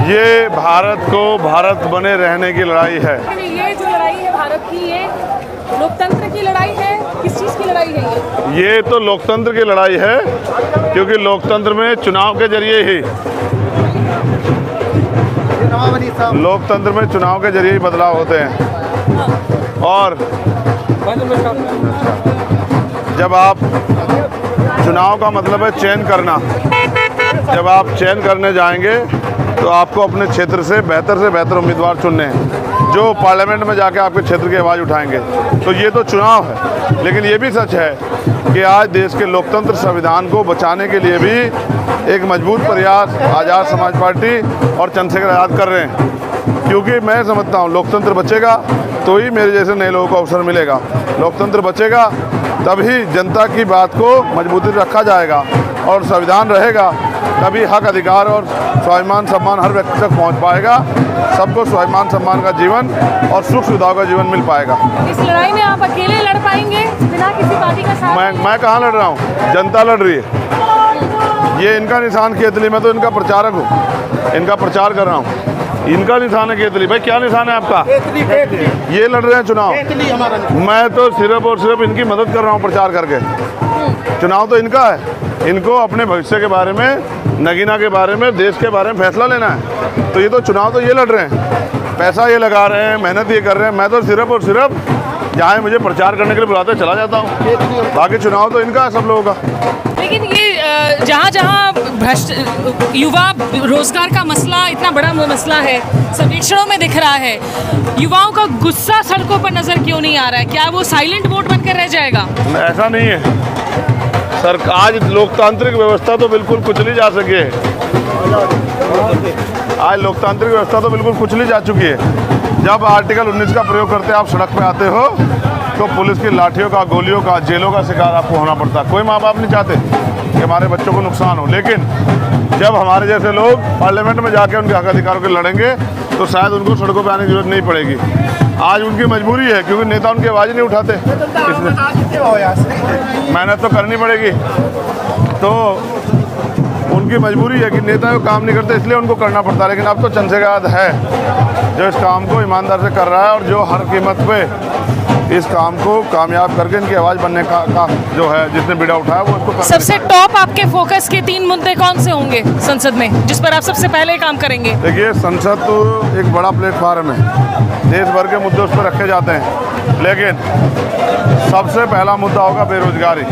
ये भारत को भारत बने रहने की लड़ाई है। ये जो लड़ाई है भारत की, ये लोकतंत्र की लड़ाई है। किस चीज़ की लड़ाई है ये तो लोकतंत्र की लड़ाई है, क्योंकि लोकतंत्र में चुनाव के जरिए ही लोकतंत्र में चुनाव के जरिए ही बदलाव होते हैं। और जब आप चुनाव का मतलब है चयन करना, जब आप चयन करने जाएंगे तो आपको अपने क्षेत्र से बेहतर उम्मीदवार चुनने हैं जो पार्लियामेंट में जाके आपके क्षेत्र की आवाज़ उठाएंगे। तो ये तो चुनाव है, लेकिन ये भी सच है कि आज देश के लोकतंत्र संविधान को बचाने के लिए भी एक मजबूत प्रयास आज़ाद समाज पार्टी और चंद्रशेखर आज़ाद कर रहे हैं। क्योंकि मैं समझता हूँ लोकतंत्र बचेगा तो ही मेरे जैसे नए लोगों को अवसर मिलेगा। लोकतंत्र बचेगा तभी जनता की बात को मजबूती से रखा जाएगा, और संविधान रहेगा तभी हक अधिकार और स्वाभिमान सम्मान हर व्यक्ति तक पहुंच पाएगा। सबको स्वाभिमान सम्मान का जीवन और सुख सुविधाओं का जीवन मिल पाएगा। इस लड़ाई में आप अकेले लड़ पाएंगे बिना किसी पार्टी का साथ? मैं कहाँ लड़ रहा हूँ, जनता लड़ रही है। ये इनका निशान केतली, मैं तो इनका प्रचारक हूँ, इनका प्रचार कर रहा हूँ। इनका निशान है केतली। भाई क्या निशान है आपका? ये लड़ रहे हैं चुनाव, मैं तो सिर्फ और सिर्फ इनकी मदद कर रहा हूँ प्रचार करके। चुनाव तो इनका है, इनको अपने भविष्य के बारे में, नगीना के बारे में, देश के बारे में फैसला लेना है। तो ये तो चुनाव तो ये लड़ रहे हैं, पैसा ये लगा रहे हैं, मेहनत ये कर रहे हैं। मैं तो सिर्फ और सिर्फ जहाँ मुझे प्रचार करने के लिए बुलाते चला जाता हूँ। बाकी चुनाव तो इनका है सब लोगों का। लेकिन ये जहाँ जहाँ भ्रष्ट युवा रोजगार का मसला इतना बड़ा मसला है, सर्वेक्षणों में दिख रहा है, युवाओं का गुस्सा सड़कों पर नजर क्यों नहीं आ रहा है? क्या वो साइलेंट वोट बनकर रह जाएगा? ऐसा नहीं है सर, आज लोकतांत्रिक व्यवस्था तो बिल्कुल कुचली जा सकी है। आज लोकतांत्रिक व्यवस्था तो बिल्कुल कुचली जा चुकी है। जब आर्टिकल 19 का प्रयोग करते आप सड़क पे आते हो तो पुलिस की लाठियों का, गोलियों का, जेलों का शिकार आपको होना पड़ता। कोई माँ बाप नहीं चाहते कि हमारे बच्चों को नुकसान हो, लेकिन जब हमारे जैसे लोग पार्लियामेंट में जाके उनके हक अधिकारों के लड़ेंगे तो शायद उनको सड़कों पर आने की जरूरत नहीं पड़ेगी। आज उनकी मजबूरी है क्योंकि नेता उनकी आवाज़ नहीं उठाते, इसलिए मेहनत तो करनी पड़ेगी। तो उनकी मजबूरी है कि नेता को काम नहीं करते, इसलिए उनको करना पड़ता है। लेकिन अब तो चंद्रशेखर आज़ाद है जो इस काम को ईमानदार से कर रहा है और जो हर कीमत पे इस काम को कामयाब करके इनकी आवाज़ बनने का जो है, जिसने बीड़ा उठाया वो उसको। सबसे टॉप आपके फोकस के 3 मुद्दे कौन से होंगे संसद में, जिस पर आप सबसे पहले काम करेंगे? देखिए, संसद तो एक बड़ा प्लेटफार्म है, देश भर के मुद्दे उस पर रखे जाते हैं, लेकिन सबसे पहला मुद्दा होगा बेरोजगारी।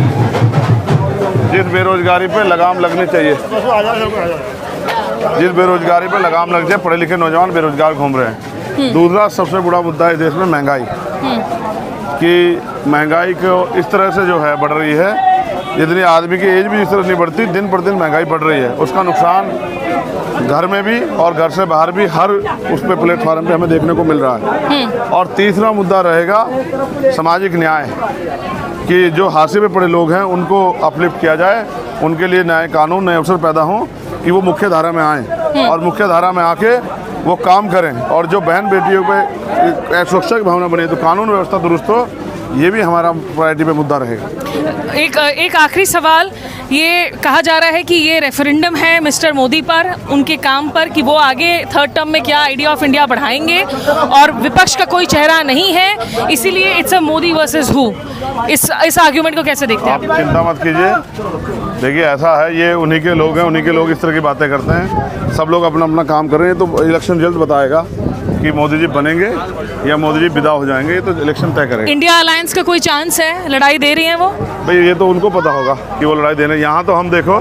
जिस बेरोजगारी पे लगाम लगनी चाहिए, जिस बेरोजगारी पे लगाम लग जाए, पढ़े लिखे नौजवान बेरोजगार घूम रहे हैं। दूसरा सबसे बड़ा मुद्दा है देश में महंगाई, कि महंगाई को इस तरह से जो है बढ़ रही है, जितनी आदमी की एज भी इस तरह नहीं बढ़ती, दिन पर दिन महंगाई बढ़ रही है। उसका नुकसान घर में भी और घर से बाहर भी हर उस पे प्लेटफार्म पे हमें देखने को मिल रहा है। और तीसरा मुद्दा रहेगा सामाजिक न्याय, कि जो हाशिए पे पड़े लोग हैं उनको अपलिफ्ट किया जाए, उनके लिए नए कानून, नए अवसर पैदा हों कि वो मुख्य धारा में आएँ और मुख्य धारा में आके वो काम करें। और जो बहन बेटियों पे सुरक्षा की भावना बने, तो कानून व्यवस्था दुरुस्त हो, ये भी हमारा प्रायोरिटी पे मुद्दा रहेगा। एक आखिरी सवाल, ये कहा जा रहा है कि ये रेफरेंडम है मिस्टर मोदी पर, उनके काम पर, कि वो आगे थर्ड टर्म में क्या आइडिया ऑफ इंडिया बढ़ाएंगे और विपक्ष का कोई चेहरा नहीं है, इसीलिए it's a Modi versus who. इस आर्ग्यूमेंट को कैसे देखते हैं आप? चिंता मत कीजिए, देखिए ऐसा है, ये उन्हीं के लोग हैं, उन्हीं के लोग इस तरह की बातें करते हैं। सब लोग अपना अपना काम कर रहे हैं, तो इलेक्शन जल्द बताएगा कि मोदी जी बनेंगे या मोदी जी विदा हो जाएंगे, ये तो इलेक्शन तय करेगा। इंडिया अलायंस का कोई चांस है? लड़ाई दे रही है वो? भाई ये तो उनको पता होगा कि वो लड़ाई देने, यहाँ तो हम देखो,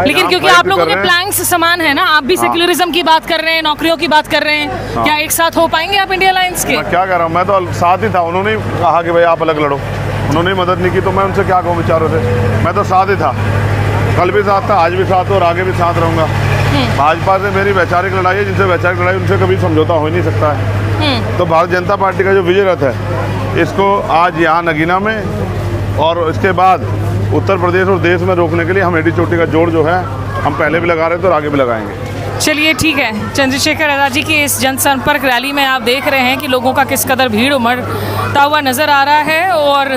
लेकिन क्योंकि आप लोगों के प्लान्स समान है ना, आप भी सेक्युलरिज्म की बात कर रहे हैं, नौकरियों की बात कर रहे हैं, क्या एक साथ हो पाएंगे आप इंडिया अलायंस के? मैं क्या कह रहा हूँ, मैं तो साथ ही था, उन्होंने ही कहा कि भाई आप अलग लड़ो, उन्होंने मदद नहीं की, तो मैं उनसे क्या कहूँ विचारों से। मैं तो साथ ही था, कल भी साथ था, आज भी साथ और आगे भी साथ रहूँगा। भाजपा से मेरी वैचारिक लड़ाई है, जिनसे वैचारिक लड़ाई उनसे कभी समझौता हो ही नहीं सकता है। तो भारतीय जनता पार्टी का जो विजय रथ है, इसको आज यहाँ नगीना में और इसके बाद उत्तर प्रदेश और देश में रोकने के लिए हम एडी चोटी का जोड़ जो है हम पहले भी लगा रहे थे और आगे भी लगाएंगे। चलिए ठीक है, चंद्रशेखर आज़ाद जी की इस जनसंपर्क रैली में आप देख रहे हैं कि लोगों का किस कदर भीड़ उमड़ता हुआ नज़र आ रहा है, और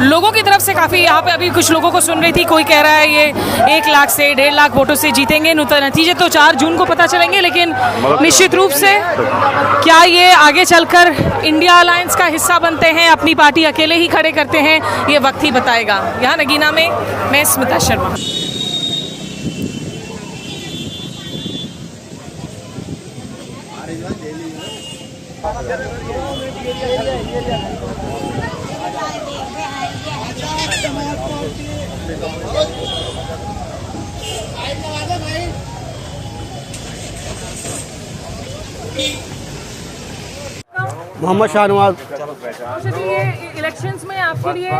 लोगों की तरफ से काफ़ी, यहाँ पे अभी कुछ लोगों को सुन रही थी, कोई कह रहा है ये 1 लाख से 1.5 लाख वोटों से जीतेंगे, नतीजे तो 4 जून को पता चलेंगे, लेकिन निश्चित रूप से क्या ये आगे चलकर इंडिया अलायंस का हिस्सा बनते हैं, अपनी पार्टी अकेले ही खड़े करते हैं, ये वक्त ही बताएगा। यहाँ नगीना में मैं स्मिता शर्मा। मोहम्मद शाहनवाज। अच्छा जी, ये इलेक्शंस में आपके लिए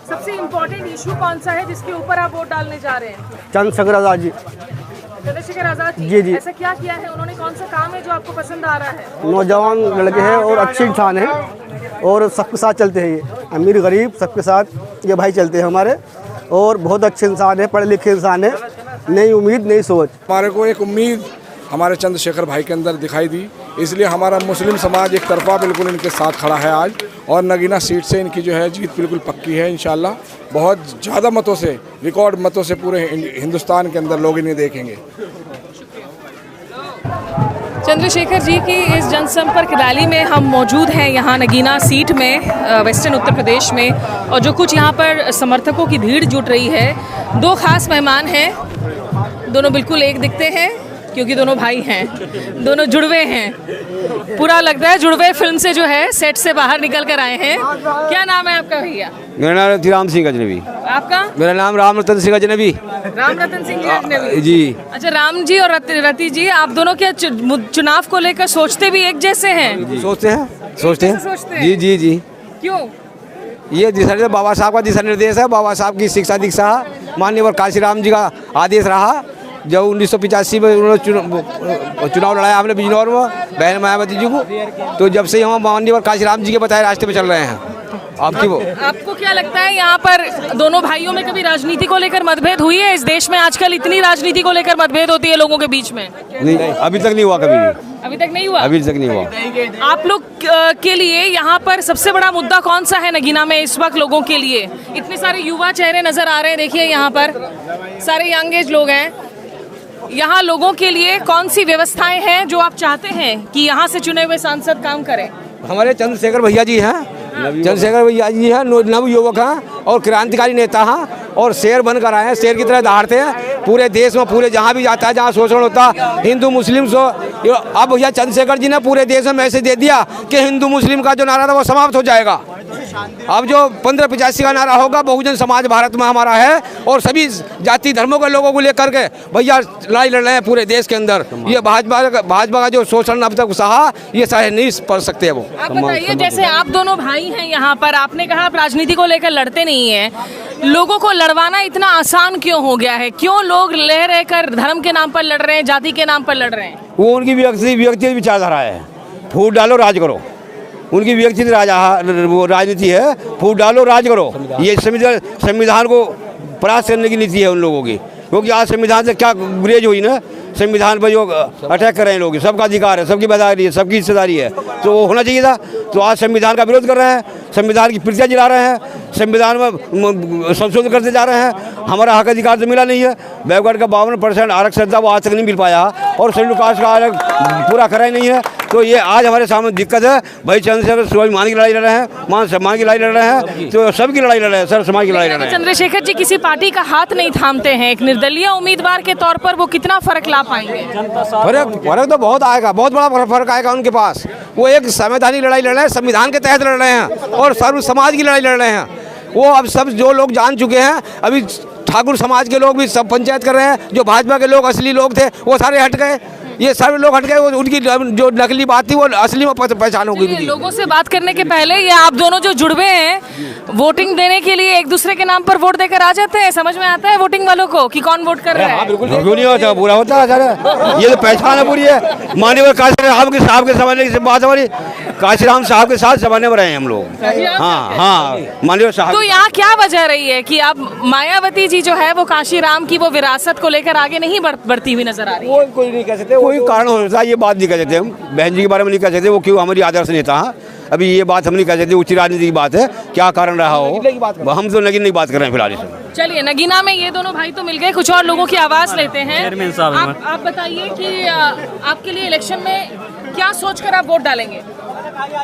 सबसे इम्पोर्टेंट इशू कौन सा है जिसके ऊपर आप वोट डालने जा रहे हैं? चंद्रशेखर आज़ाद जी। चंद्रशेखर आज़ाद जी जी। ऐसा क्या किया है उन्होंने, कौन सा काम है जो आपको पसंद आ रहा है? नौजवान लड़के हैं और अच्छे इंसान हैं और सबके साथ चलते हैं, ये अमीर गरीब सबके साथ ये भाई चलते हैं हमारे, और बहुत अच्छे इंसान है, पढ़े लिखे इंसान है, नई उम्मीद नई सोच। हमारे को एक उम्मीद हमारे चंद्रशेखर भाई के अंदर दिखाई दी, इसलिए हमारा मुस्लिम समाज एक तरफा बिल्कुल इनके साथ खड़ा है आज, और नगीना सीट से इनकी जो है जीत बिल्कुल पक्की है इंशाल्लाह। बहुत ज़्यादा मतों से, रिकॉर्ड मतों से पूरे हिंदुस्तान के अंदर लोग इन्हें देखेंगे। चंद्रशेखर जी की इस जनसंपर्क रैली में हम मौजूद हैं यहाँ नगीना सीट में, वेस्टर्न उत्तर प्रदेश में, और जो कुछ यहाँ पर समर्थकों की भीड़ जुट रही है, 2 खास मेहमान हैं, दोनों बिल्कुल एक दिखते हैं क्योंकि दोनों भाई हैं, दोनों जुड़वे हैं, पूरा लगता है जुड़वे फिल्म से जो है सेट से बाहर निकल कर आए हैं। क्या नाम है आपका भैया? मेरा नाम रतिराम सिंह अजनबी। आपका? मेरा नाम राम रतन सिंह अजनबी। राम रतन सिंह जी अजनबी जी। अच्छा, राम जी और रति जी, आप दोनों क्या चुनाव को लेकर सोचते भी एक जैसे हैं? सोचते हैं। जी जी जी। क्यों? ये दिशा बाबा साहब का दिशा निर्देश है, बाबा साहब की शिक्षा दीक्षा, माननीय काशीराम जी का आदेश रहा। जब 1985 में उन्होंने चुनाव लड़ाया हमने बिजनौर में बहन मायावती जी को, तो जब से हम माननीय काशीराम जी के बताए रास्ते पे चल रहे हैं। आपको क्या लगता है यहाँ पर दोनों भाइयों में कभी राजनीति को लेकर मतभेद हुई है? इस देश में आजकल इतनी राजनीति को लेकर मतभेद होती है लोगों के बीच में। नहीं, अभी तक नहीं हुआ, कभी अभी तक नहीं हुआ। अभी तक नहीं हुआ। आप लोग के लिए यहाँ पर सबसे बड़ा मुद्दा कौन सा है नगीना में इस वक्त लोगों के लिए? इतने सारे युवा चेहरे नजर आ रहे हैं, देखिए यहाँ पर सारे यंग एज लोग हैं। यहाँ लोगों के लिए कौन सी व्यवस्थाएं हैं जो आप चाहते हैं कि यहाँ से चुने हुए सांसद काम करें? हमारे चंद्रशेखर भैया जी हैं, चंद्रशेखर भैया जी हैं, नव युवक हैं और क्रांतिकारी नेता हैं, और शेर बनकर आए हैं, शेर की तरह दहाड़ते हैं पूरे देश में, पूरे जहाँ भी जाता है, जहाँ शोषण होता है हिंदू मुस्लिम सो। अब भैया चंद्रशेखर जी ने पूरे देश में मैसेज दे दिया कि हिंदू मुस्लिम का जो नारा था वो समाप्त हो जाएगा। अब जो 1585 का नारा होगा, बहुजन समाज भारत में हमारा है, और सभी जाति धर्मों के लोगों को लेकर के भैया लड़ाई लड़ रहे हैं पूरे देश के अंदर। ये भाजपा का जो शोषण अब तक सहा, ये सह नहीं पड़ सकते वो। आप बताइए, जैसे आप दोनों भाई हैं यहाँ पर, आपने कहा आप राजनीति को लेकर लड़ते नहीं हैं, लोगों को लड़वाना इतना आसान क्यों हो गया है? क्यों लोग रह रहकर धर्म के नाम पर लड़ रहे हैं, जाति के नाम पर लड़ रहे हैं? वो उनकी व्यक्तिगत विचारधारा है, फूट डालो राज करो, उनकी व्यक्तिगत वो राजनीति है, फूट डालो राज करो। ये संविधान को परास्त करने की नीति है उन लोगों की। क्योंकि आज संविधान से क्या गुरेज हुई ना, संविधान पर जो अटैक कर रहे हैं लोग, सबका अधिकार है, सबकी बेदारी है, सबकी हिस्सेदारी है, तो वो होना चाहिए था। तो आज संविधान का विरोध कर रहे हैं, संविधान की प्रतियां जला रहे हैं, संविधान में संशोधन करते जा रहे हैं। हमारा हक अधिकार तो मिला नहीं है। बैकवर्ड का 52% आरक्षण था, वो आज तक नहीं मिल पाया, और शेड्यूल कास्ट का आरक्षण पूरा करा ही नहीं है। तो ये आज हमारे सामने दिक्कत है। भाई चंद्रशेखर स्वाभिमान की लड़ाई लड़ रहे हैं, मान सम्मान की लड़ाई लड़ रहे हैं, तो सबकी लड़ाई लड़ रहे हैं, सर समाज की लड़ाई लड़ रहे हैं। चंद्रशेखर जी किसी पार्टी का हाथ नहीं थामते हैं, एक निर्दलीय उम्मीदवार के तौर पर वो कितना फर्क ला पाएंगे? फर्क तो बहुत आएगा, बहुत बड़ा फर्क आएगा उनके पास। वो एक संवैधानिक लड़ाई लड़ रहे हैं, संविधान के तहत लड़ रहे हैं, और सर्व समाज की लड़ाई लड़ रहे हैं। वो अब सब जो लोग जान चुके हैं, अभी ठाकुर समाज के लोग भी सब पंचायत कर रहे हैं, जो भाजपा के लोग असली लोग थे वो सारे हट गए, ये सारे लोग हट गए। वो उनकी जो नकली बात थी वो असली में पहचान हो गई। लोगों से बात करने के पहले ये आप दोनों जो जुड़वे हैं, वोटिंग देने के लिए एक दूसरे के नाम पर वोट देकर आ जाते हैं, समझ में आता है वोटिंग वालों को कि कौन वोट कर रहा है? क्यों नहीं होता, पूरा होता है सर, ये तो पहचान है पूरी है। माननीय काशीराम साहब के जमाने की बात हमारी, काशीराम साहब के साथ जमाने में रहे हैं हम लोग। हाँ, माननीय साहब। तो यहाँ क्या वजह रही है कि आप मायावती जी जो है वो काशीराम की वो विरासत को लेकर आगे नहीं बढ़ती हुई नजर आ रही है? कोई नहीं कह सकते, कोई कारण हो सकता है, ये बात नहीं कह सकते हम। बहन जी के बारे में नहीं कह सकते, वो क्यों हमारी आदर्श नेता है, अभी ये बात हम नहीं कह सकते। उच्च राजनीति की बात है, क्या कारण रहा हो, हम तो नगीन नहीं बात कर रहे हैं फिलहाल। चलिए, नगीना में ये दोनों भाई तो मिल गए, कुछ और लोगों की आवाज लेते हैं। आप बताइए कि आपके लिए इलेक्शन में क्या सोचकर आप वोट डालेंगे?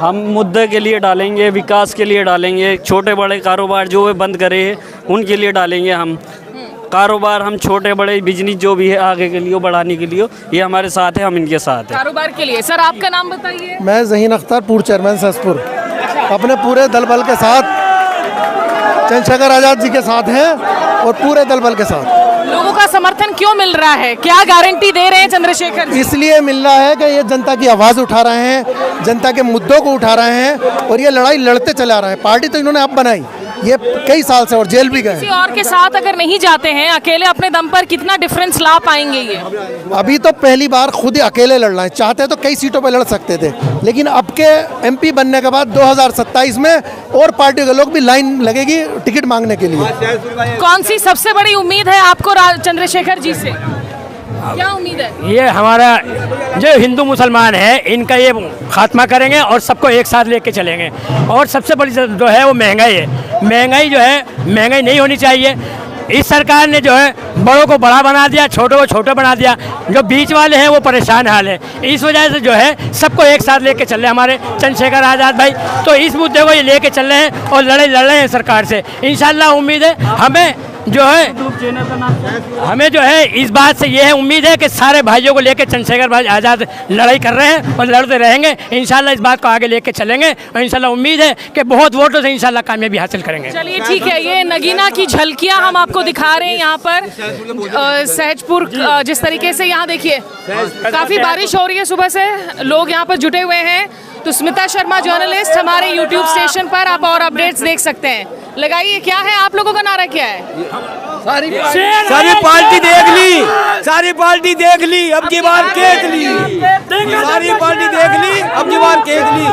हम मुद्दे के लिए डालेंगे, विकास के लिए डालेंगे, छोटे बड़े कारोबार जो वे बंद करे उनके लिए डालेंगे। हम कारोबार, हम छोटे बड़े बिजनेस जो भी है आगे के लिए बढ़ाने के लिए, ये हमारे साथ है, हम इनके साथ हैं कारोबार के लिए। सर आपका नाम बताइए। मैं ज़हीन अख्तर, पूर्व चेयरमैन ससपुर, अपने पूरे दल बल के साथ चंद्रशेखर आज़ाद जी के साथ हैं और पूरे दल बल के साथ। लोगों का समर्थन क्यों मिल रहा है, क्या गारंटी दे रहे हैं चंद्रशेखर जी? इसलिए मिल रहा है कि ये जनता की आवाज़ उठा रहे हैं, जनता के मुद्दों को उठा रहे हैं, और ये लड़ाई लड़ते चले आ रहे हैं। पार्टी तो इन्होंने अब बनाई, ये कई साल से, और जेल भी गए। किसी और के साथ अगर नहीं जाते हैं, अकेले अपने दम पर कितना डिफरेंस ला पाएंगे ये? अभी तो पहली बार खुद ही अकेले लड़ रहे हैं, चाहते तो कई सीटों पर लड़ सकते थे, लेकिन अब के MP बनने के बाद 2027 में और पार्टी के लोग भी लाइन लगेगी टिकट मांगने के लिए। कौन सी सबसे बड़ी उम्मीद है आपको चंद्रशेखर जी से? क्या उम्मीद है? ये हमारा जो हिंदू मुसलमान है इनका ये खात्मा करेंगे और सबको एक साथ लेके चलेंगे। और सबसे बड़ी जो है वो महंगाई है। महंगाई जो है, महंगाई नहीं होनी चाहिए। इस सरकार ने जो है बड़ों को बड़ा बना दिया, छोटों को छोटा बना दिया, जो बीच वाले हैं वो परेशान हाल है। इस वजह से जो है सबको एक साथ लेके चल रहे हैं हमारे चंद्रशेखर आज़ाद भाई। तो इस मुद्दे को ये लेके चल रहे हैं और लड़ रहे हैं सरकार से। इंशाल्लाह उम्मीद है हमें जो है इस बात से ये है उम्मीद है कि सारे भाइयों को लेकर चंद्रशेखर भाई आज़ाद लड़ाई कर रहे हैं और लड़ते रहेंगे। इंशाल्लाह इस बात को आगे लेके चलेंगे और इंशाल्लाह उम्मीद है कि बहुत वोटों से इंशाल्लाह कामयाबी हासिल करेंगे। चलिए ठीक है, ये नगीना की झलकियां हम आपको दिखा रहे हैं यहाँ पर सहजपुर। जिस तरीके से यहाँ देखिए काफ़ी बारिश हो रही है, सुबह से लोग यहाँ पर जुटे हुए हैं। तो स्मिता शर्मा जर्नलिस्ट हमारे YouTube स्टेशन पर आप और अपडेट्स देख सकते हैं। लगाइए, क्या है आप लोगों का नारा, क्या है? सारी पार्टी देख ली, सारी पार्टी देख ली, अब की बार केक ली, सारी पार्टी देख ली, अब की बार केक ली।